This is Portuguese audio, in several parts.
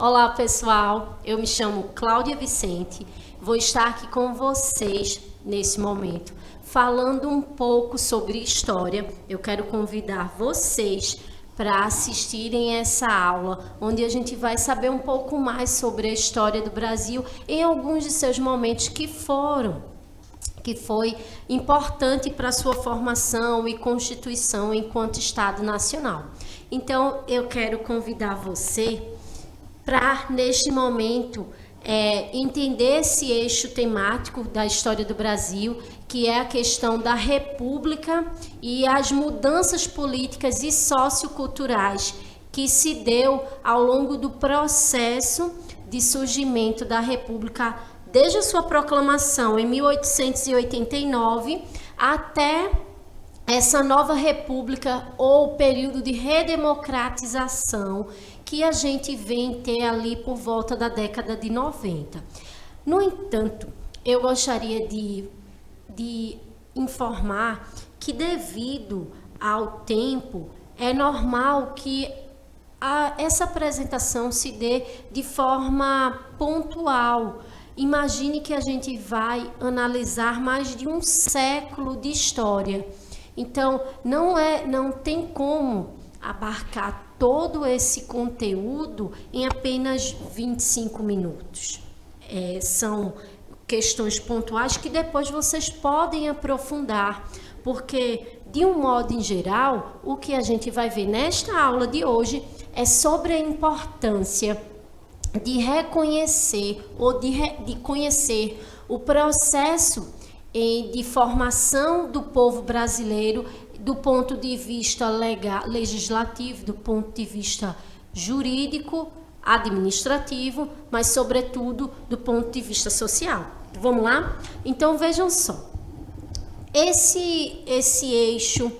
Olá, pessoal. Eu me chamo Cláudia Vicente. Vou estar aqui com vocês nesse momento, falando um pouco sobre história. Eu quero convidar vocês para assistirem essa aula, onde a gente vai saber um pouco mais sobre a história do Brasil em alguns de seus momentos que foi importante para a sua formação e constituição enquanto Estado Nacional. Então, eu quero convidar você para, neste momento, entender esse eixo temático da história do Brasil, que é a questão da República e as mudanças políticas e socioculturais que se deu ao longo do processo de surgimento da República, desde a sua proclamação em 1889 até essa nova república ou período de redemocratização que a gente vem ter ali por volta da década de 90. No entanto, eu gostaria de informar que, devido ao tempo, é normal que essa apresentação se dê de forma pontual. Imagine que a gente vai analisar mais de um século de história. Então, não tem como abarcar todo esse conteúdo em apenas 25 minutos. São questões pontuais que depois vocês podem aprofundar, porque, de um modo em geral, o que a gente vai ver nesta aula de hoje é sobre a importância de reconhecer ou de conhecer o processo de formação do povo brasileiro do ponto de vista legislativo, do ponto de vista jurídico, administrativo, mas sobretudo do ponto de vista social. Vamos lá? Então vejam só, esse eixo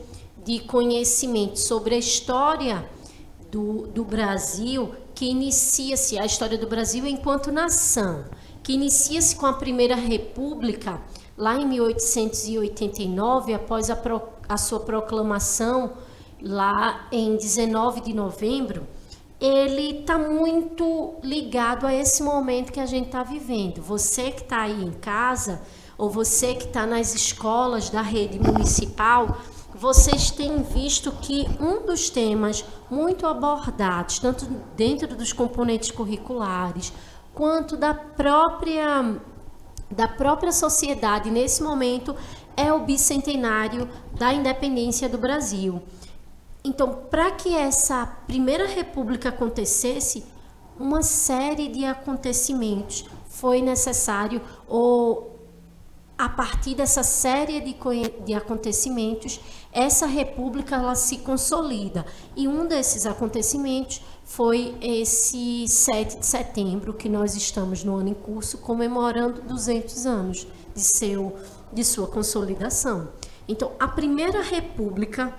de conhecimento sobre a história do Brasil, que inicia-se, a história do Brasil enquanto nação, que inicia-se com a Primeira República, lá em 1889, após a sua proclamação, lá em 19 de novembro, ele está muito ligado a esse momento que a gente está vivendo. Você que está aí em casa, ou você que está nas escolas da rede municipal, vocês têm visto que um dos temas muito abordados, tanto dentro dos componentes curriculares, quanto da própria sociedade nesse momento, é o bicentenário da independência do Brasil. Então, para que essa Primeira República acontecesse, uma série de acontecimentos foi necessário, ou a partir dessa série de acontecimentos, essa república ela se consolida. E um desses acontecimentos foi esse 7 de setembro, que nós estamos no ano em curso, comemorando 200 anos de sua consolidação. Então, a Primeira República,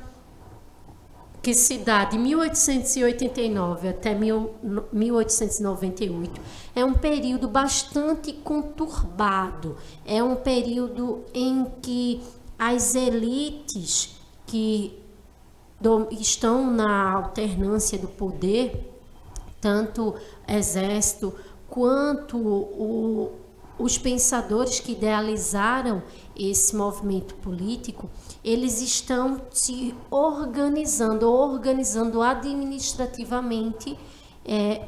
que se dá de 1889 até 1898, é um período bastante conturbado. É um período em que as elites que estão na alternância do poder, tanto exército quanto os pensadores que idealizaram esse movimento político, eles estão se organizando administrativamente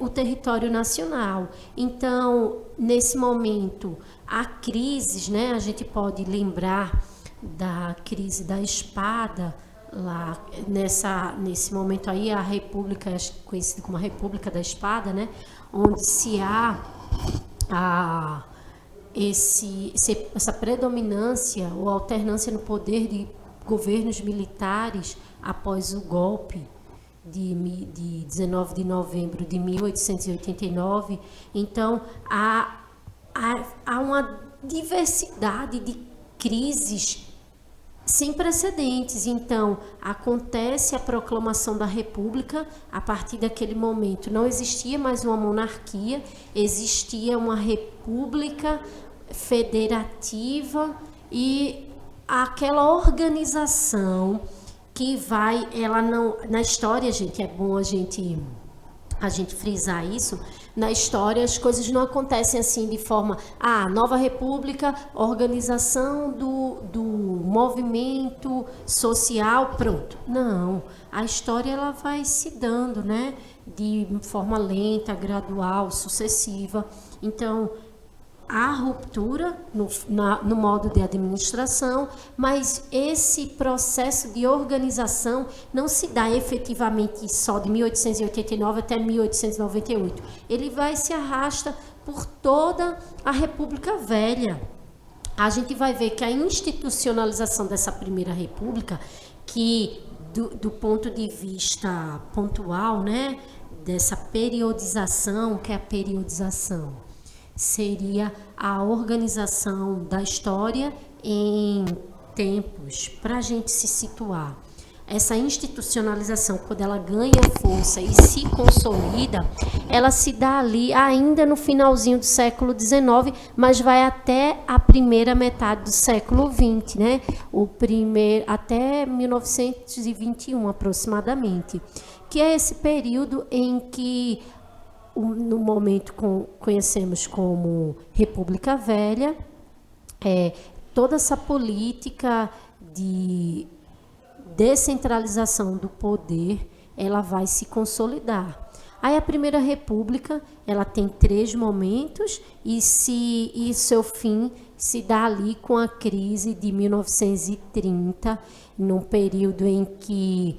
o território nacional. Então, nesse momento, há crises, né? A gente pode lembrar da crise da espada, lá nesse momento aí, a República é conhecida como a República da Espada, né? Onde se há essa predominância ou alternância no poder de governos militares após o golpe de 19 de novembro de 1889. Então, há uma diversidade de crises sem precedentes. Então, acontece a proclamação da República. A partir daquele momento, não existia mais uma monarquia, existia uma república federativa e aquela organização que vai, ela não, na história, gente, é bom a gente a gente frisar isso, na história as coisas não acontecem assim de forma, nova república, organização do movimento social, pronto. Não, a história ela vai se dando, né, de forma lenta, gradual, sucessiva. Então, há ruptura no modo de administração, mas esse processo de organização não se dá efetivamente só de 1889 até 1898. Ele vai se arrasta por toda a República Velha. A gente vai ver que a institucionalização dessa primeira república, que do ponto de vista pontual, né, dessa periodização, que é a periodização, seria a organização da história em tempos, para a gente se situar. Essa institucionalização, quando ela ganha força e se consolida, ela se dá ali ainda no finalzinho do século XIX, mas vai até a primeira metade do século XX, né? Até 1921 aproximadamente, que é esse período em que no momento conhecemos como República Velha, toda essa política de descentralização do poder, ela vai se consolidar. Aí a Primeira República, ela tem 3 momentos e seu fim se dá ali com a crise de 1930, num período em que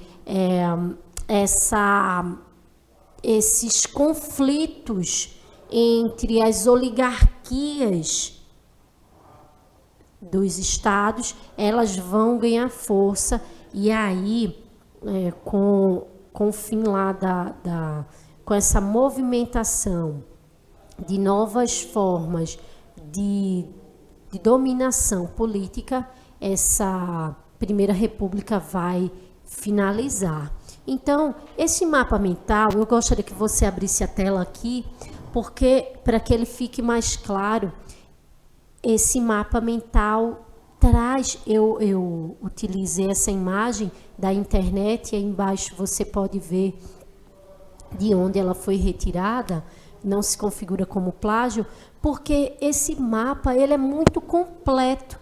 esses conflitos entre as oligarquias dos estados, elas vão ganhar força, e aí, com o fim lá com essa movimentação de novas formas de dominação política, essa Primeira República vai finalizar. Então, esse mapa mental, eu gostaria que você abrisse a tela aqui, porque para que ele fique mais claro, esse mapa mental traz, eu utilizei essa imagem da internet, e aí embaixo você pode ver de onde ela foi retirada, não se configura como plágio, porque esse mapa ele é muito completo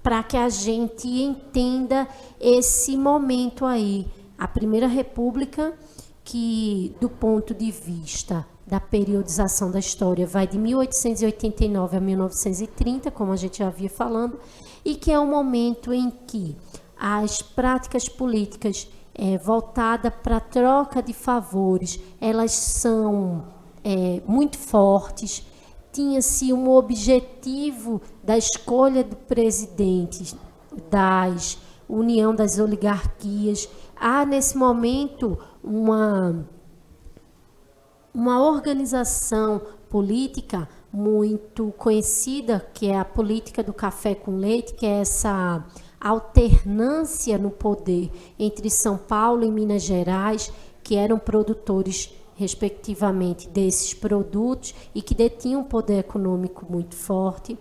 para que a gente entenda esse momento aí. A Primeira República, que do ponto de vista da periodização da história vai de 1889 a 1930, como a gente já havia falando, e que é um momento em que as práticas políticas voltadas para a troca de favores, elas são muito fortes. Tinha-se um objetivo da escolha do presidente, das união das oligarquias. Há, nesse momento, uma organização política muito conhecida, que é a política do café com leite, que é essa alternância no poder entre São Paulo e Minas Gerais, que eram produtores, respectivamente, desses produtos e que detinham um poder econômico muito forte.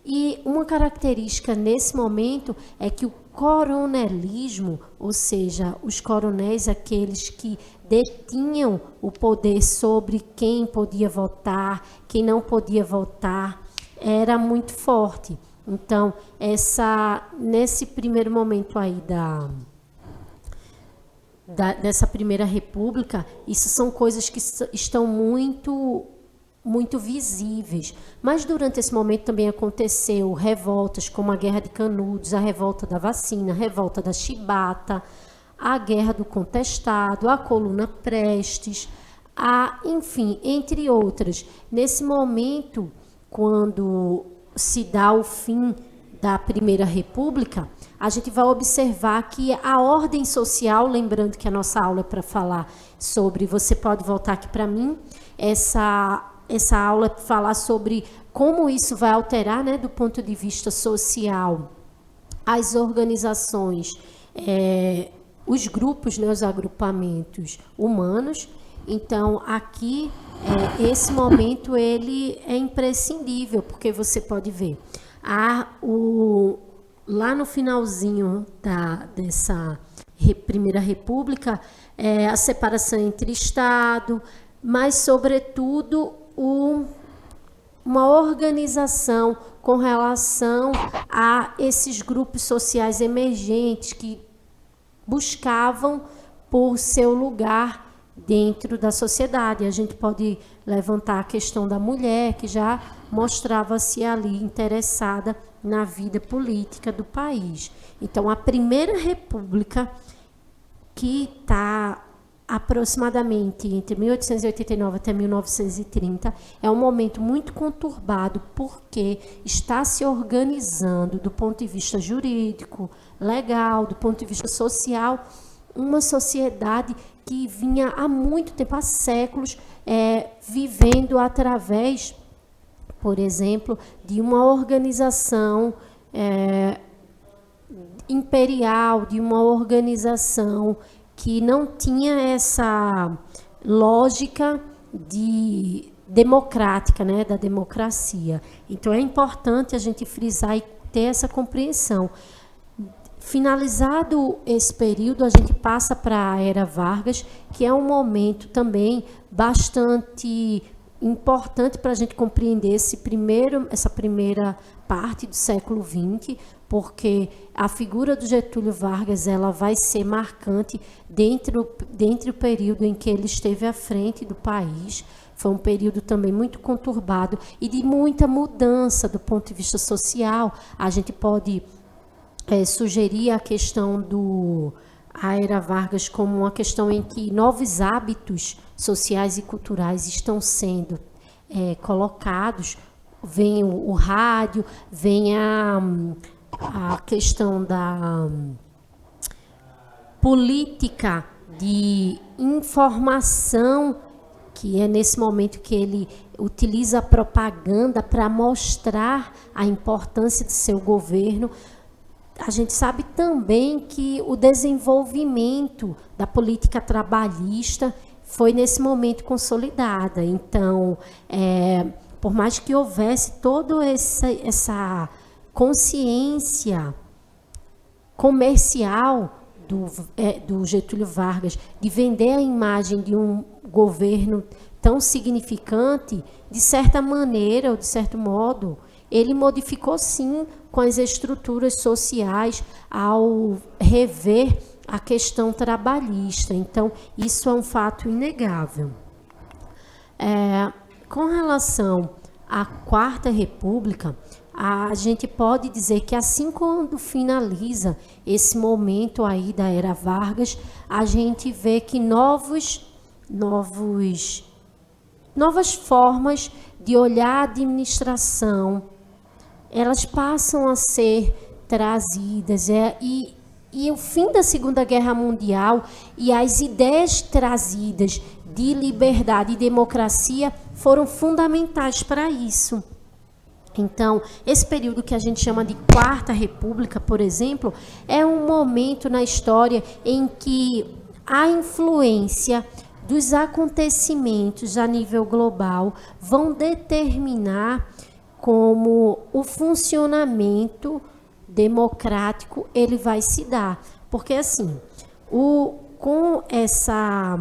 E uma característica nesse momento é que o coronelismo, ou seja, os coronéis, aqueles que detinham o poder sobre quem podia votar, quem não podia votar, era muito forte. Então, nesse primeiro momento aí dessa Primeira República, isso são coisas que estão muito visíveis. Mas durante esse momento também aconteceu revoltas como a Guerra de Canudos, a revolta da vacina, a revolta da chibata, a Guerra do Contestado, a Coluna Prestes, enfim, entre outras. Nesse momento, quando se dá o fim da Primeira República, a gente vai observar que a ordem social, lembrando que a nossa aula é para falar sobre, você pode voltar aqui para mim, essa aula é para falar sobre como isso vai alterar, né, do ponto de vista social, as organizações, os grupos, né, os agrupamentos humanos. Então, aqui, esse momento ele é imprescindível, porque você pode ver, lá no finalzinho dessa Primeira República, a separação entre Estado, mas, sobretudo, uma organização com relação a esses grupos sociais emergentes que buscavam por seu lugar dentro da sociedade. A gente pode levantar a questão da mulher, que já mostrava-se ali interessada na vida política do país. Então, a Primeira República, que está aproximadamente entre 1889 até 1930, é um momento muito conturbado, porque está se organizando do ponto de vista jurídico, legal, do ponto de vista social, uma sociedade que vinha há muito tempo, há séculos, vivendo através, por exemplo, de uma organização imperial, de uma organização que não tinha essa lógica democrática, né, da democracia. Então, é importante a gente frisar e ter essa compreensão. Finalizado esse período, a gente passa para a Era Vargas, que é um momento também bastante importante para a gente compreender essa primeira parte do século XX, porque a figura do Getúlio Vargas ela vai ser marcante dentro o período em que ele esteve à frente do país. Foi um período também muito conturbado e de muita mudança do ponto de vista social. A gente pode sugerir a questão a Era Vargas como uma questão em que novos hábitos sociais e culturais estão sendo colocados. Vem o rádio, vem a questão da política de informação, que é nesse momento que ele utiliza a propaganda para mostrar a importância do seu governo. A gente sabe também que o desenvolvimento da política trabalhista foi nesse momento consolidada. Então, por mais que houvesse toda essa consciência comercial do Getúlio Vargas de vender a imagem de um governo tão significante, de certa maneira ou de certo modo, ele modificou sim com as estruturas sociais ao rever a questão trabalhista. Então, isso é um fato inegável. Com relação à Quarta República, a gente pode dizer que assim quando finaliza esse momento aí da Era Vargas, a gente vê que novas formas de olhar a administração, elas passam a ser trazidas. E o fim da Segunda Guerra Mundial e as ideias trazidas de liberdade e democracia foram fundamentais para isso. Então, esse período que a gente chama de Quarta República, por exemplo, é um momento na história em que a influência dos acontecimentos a nível global vão determinar como o funcionamento democrático ele vai se dar. Porque, assim, com essa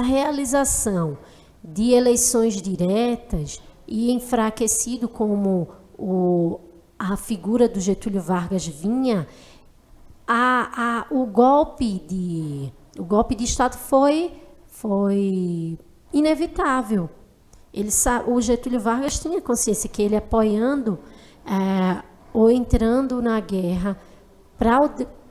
realização de eleições diretas e enfraquecido como a figura do Getúlio Vargas vinha, o golpe de Estado foi inevitável. O Getúlio Vargas tinha consciência que ele apoiando ou entrando na guerra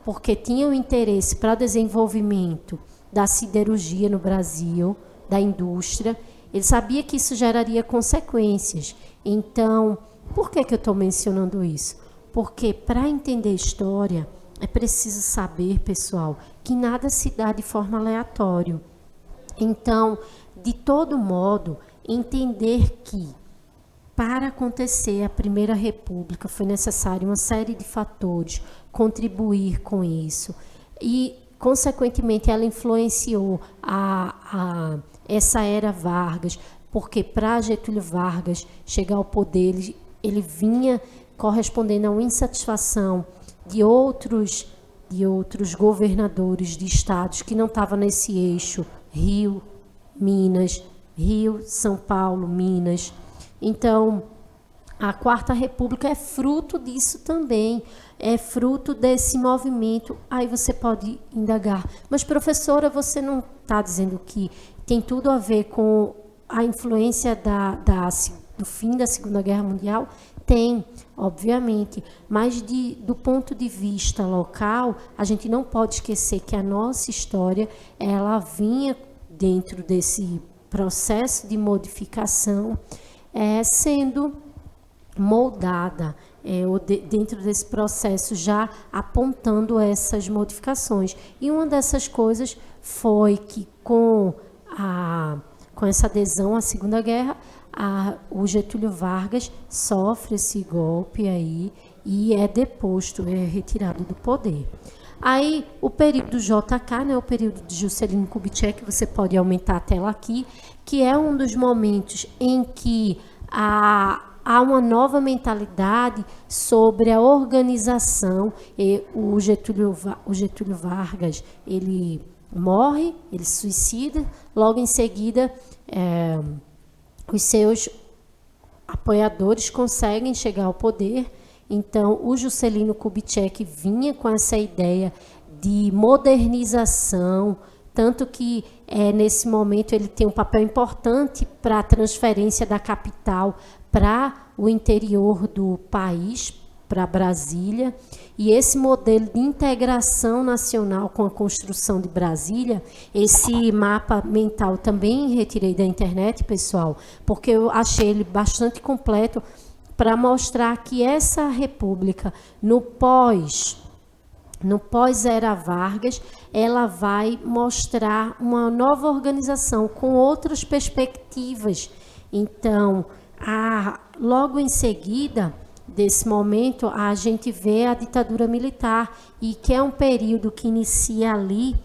porque tinha um interesse para o desenvolvimento da siderurgia no Brasil, da indústria. Ele sabia que isso geraria consequências. Então, por que eu estou mencionando isso? Porque para entender a história, é preciso saber, pessoal, que nada se dá de forma aleatória. Então, de todo modo, entender que para acontecer a Primeira República foi necessário uma série de fatores contribuir com isso. E, consequentemente, ela influenciou essa Era Vargas, porque para Getúlio Vargas chegar ao poder, ele vinha correspondendo a uma insatisfação de outros governadores de estados que não estavam nesse eixo Rio, Minas, Rio, São Paulo, Minas. Então, a Quarta República é fruto disso também, é fruto desse movimento. Aí você pode indagar, mas professora, você não está dizendo que tem tudo a ver com a influência do fim da Segunda Guerra Mundial? Tem, obviamente, mas do ponto de vista local, a gente não pode esquecer que a nossa história, ela vinha dentro desse processo de modificação, sendo moldada, dentro desse processo, já apontando essas modificações. E uma dessas coisas foi que, com essa adesão à Segunda Guerra, o Getúlio Vargas sofre esse golpe aí e é deposto, é retirado do poder. Aí, o período do JK, né, o período de Juscelino Kubitschek, você pode aumentar a tela aqui, que é um dos momentos em que há uma nova mentalidade sobre a organização. O Getúlio Vargas, ele morre, ele se suicida, logo em seguida os seus apoiadores conseguem chegar ao poder. Então, o Juscelino Kubitschek vinha com essa ideia de modernização, tanto que nesse momento ele tem um papel importante para a transferência da capital para o interior do país, para Brasília. E esse modelo de integração nacional com a construção de Brasília, esse mapa mental também retirei da internet, pessoal, porque eu achei ele bastante completo para mostrar que essa república, no pós-era Vargas, ela vai mostrar uma nova organização com outras perspectivas. Então, logo em seguida desse momento, a gente vê a ditadura militar, e que é um período que inicia ali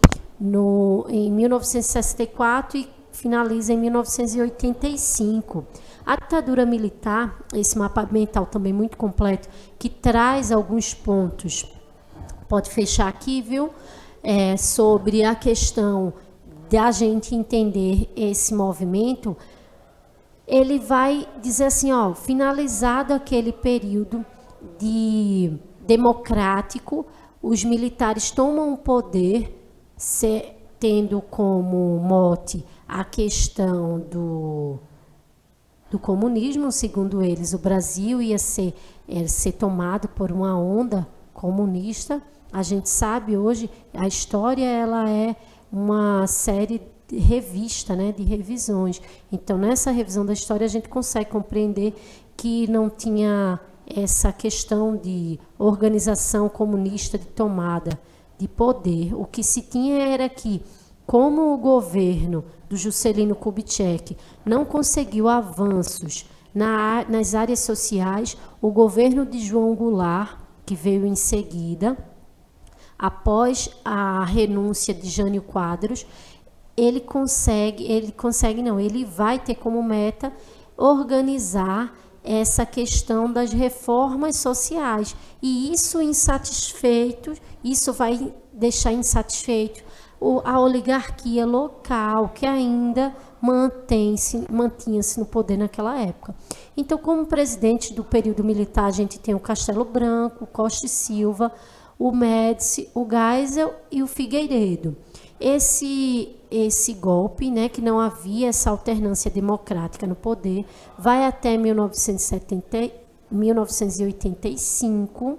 em 1964 e finaliza em 1985. A ditadura militar, esse mapa mental também muito completo, que traz alguns pontos, pode fechar aqui, viu? Sobre a questão da gente entender esse movimento. Ele vai dizer assim, finalizado aquele período democrático, os militares tomam o poder, tendo como mote a questão do comunismo. Segundo eles, o Brasil ia ser tomado por uma onda comunista. A gente sabe hoje, a história ela é uma série de revista, né, de revisões. Então, nessa revisão da história, a gente consegue compreender que não tinha essa questão de organização comunista, de tomada de poder. O que se tinha era que, como o governo do Juscelino Kubitschek não conseguiu avanços nas áreas sociais, o governo de João Goulart, que veio em seguida, após a renúncia de Jânio Quadros, ele vai ter como meta organizar essa questão das reformas sociais. E isso vai deixar insatisfeito a oligarquia local, que ainda mantinha-se no poder naquela época. Então, como presidente do período militar, a gente tem o Castelo Branco, o Costa e Silva, o Médici, o Geisel e o Figueiredo. Esse golpe, né, que não havia essa alternância democrática no poder, vai até 1985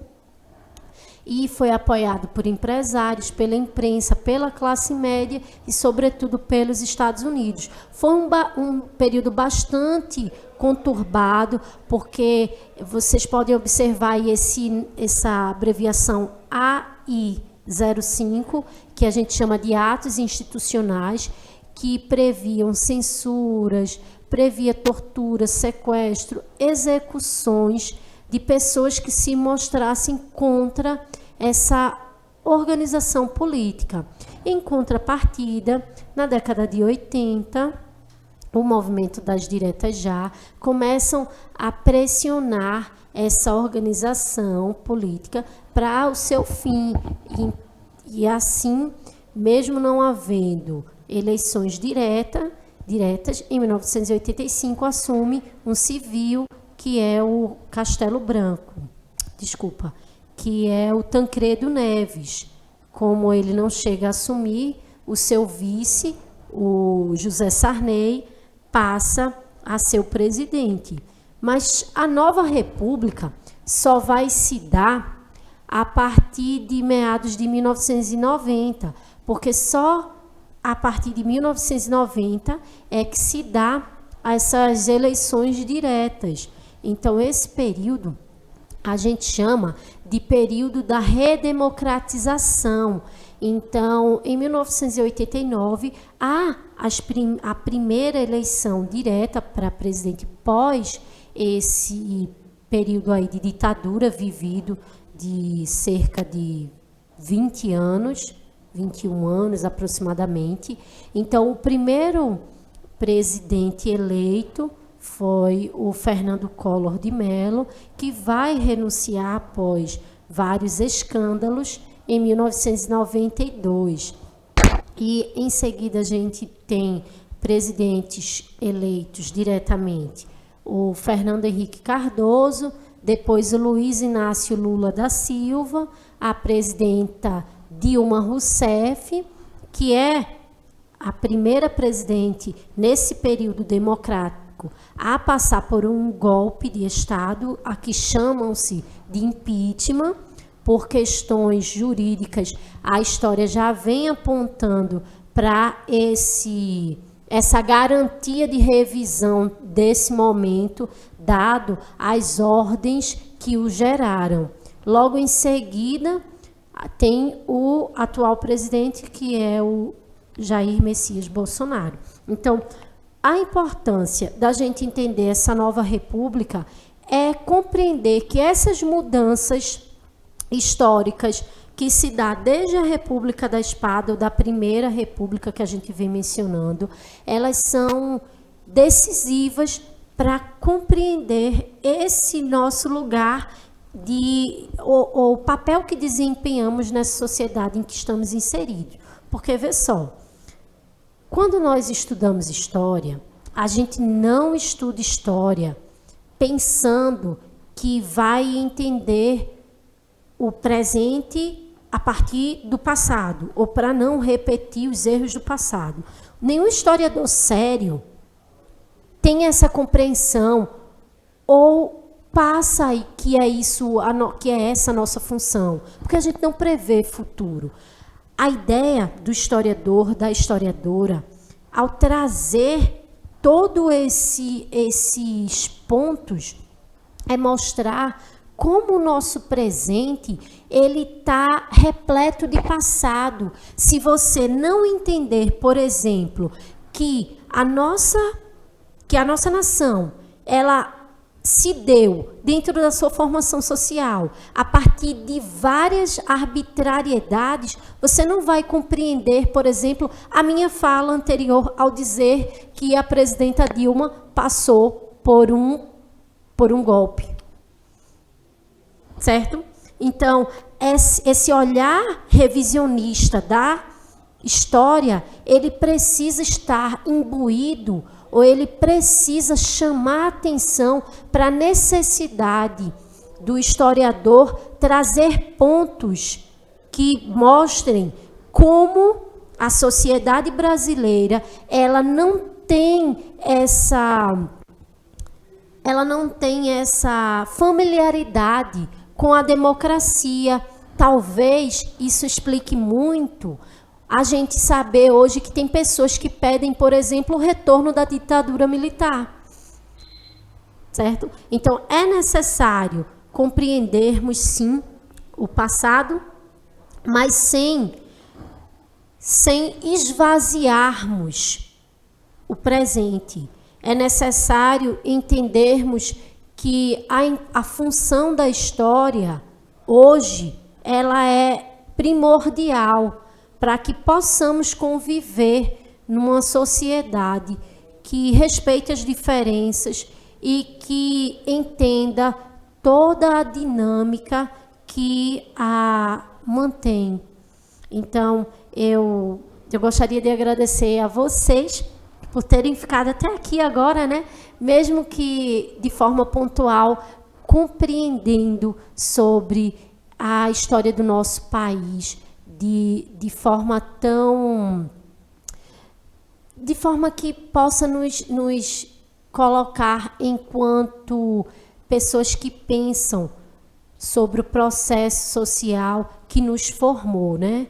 e foi apoiado por empresários, pela imprensa, pela classe média e, sobretudo, pelos Estados Unidos. Foi um período bastante conturbado, porque vocês podem observar aí essa abreviação AI-05, que a gente chama de atos institucionais, que previam censuras, previa tortura, sequestro, execuções de pessoas que se mostrassem contra essa organização política. Em contrapartida, na década de 80, o movimento das diretas já começam a pressionar essa organização política para o seu fim. E assim, mesmo não havendo eleições diretas. Em 1985 assume um civil, que é o Castelo Branco, que é o Tancredo Neves. Como ele não chega a assumir, o seu vice, o José Sarney, passa a ser o presidente. Mas a nova república só vai se dar a partir de meados de 1990, porque só a partir de 1990 é que se dá essas eleições diretas. Então, esse período a gente chama de período da redemocratização. Então, em 1989, a primeira eleição direta para presidente pós esse período aí de ditadura vivido de cerca de 20 anos, 21 anos aproximadamente. Então, o primeiro presidente eleito foi o Fernando Collor de Mello, que vai renunciar após vários escândalos em 1992. E, em seguida, a gente tem presidentes eleitos diretamente. O Fernando Henrique Cardoso, depois o Luiz Inácio Lula da Silva, a presidenta Dilma Rousseff, que é a primeira presidente nesse período democrático a passar por um golpe de Estado, a que chamam-se de impeachment. Por questões jurídicas, a história já vem apontando para essa garantia de revisão desse momento, dado as ordens que o geraram. Logo em seguida, tem o atual presidente, que é o Jair Messias Bolsonaro. Então, a importância da gente entender essa nova república é compreender que essas mudanças históricas que se dá desde a República da Espada, ou da Primeira República que a gente vem mencionando, elas são decisivas para compreender esse nosso lugar, o papel que desempenhamos nessa sociedade em que estamos inseridos. Porque, vê só, quando nós estudamos história, a gente não estuda história pensando que vai entender o presente a partir do passado, ou para não repetir os erros do passado. Nenhum historiador sério tem essa compreensão, ou passa que é isso, que é essa a nossa função, porque a gente não prevê futuro. A ideia do historiador, da historiadora, ao trazer todos esses pontos, é mostrar como o nosso presente ele está repleto de passado. Se você não entender, por exemplo, que a nossa nação, ela se deu dentro da sua formação social a partir de várias arbitrariedades, você não vai compreender, por exemplo, a minha fala anterior ao dizer que a presidenta Dilma passou por um golpe. Certo? Então, esse olhar revisionista da história, ele precisa estar imbuído, ou ele precisa chamar atenção para a necessidade do historiador trazer pontos que mostrem como a sociedade brasileira ela não tem essa familiaridade com a democracia. Talvez isso explique muito a gente saber hoje que tem pessoas que pedem, por exemplo, o retorno da ditadura militar. Certo? Então, é necessário compreendermos, sim, o passado, mas sem esvaziarmos o presente. É necessário entendermos que a função da história, hoje, ela é primordial para que possamos conviver numa sociedade que respeite as diferenças e que entenda toda a dinâmica que a mantém. Então, eu Eu gostaria de agradecer a vocês por terem ficado até aqui agora, né? Mesmo que de forma pontual, compreendendo sobre a história do nosso país de forma tão... de forma que possa nos colocar enquanto pessoas que pensam sobre o processo social que nos formou, né?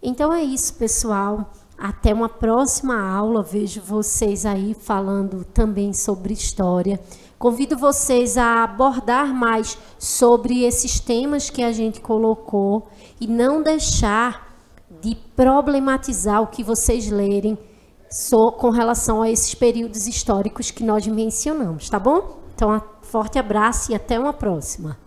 Então é isso, pessoal. Até uma próxima aula. Vejo vocês aí falando também sobre história. Convido vocês a abordar mais sobre esses temas que a gente colocou e não deixar de problematizar o que vocês lerem com relação a esses períodos históricos que nós mencionamos, tá bom? Então, um forte abraço e até uma próxima.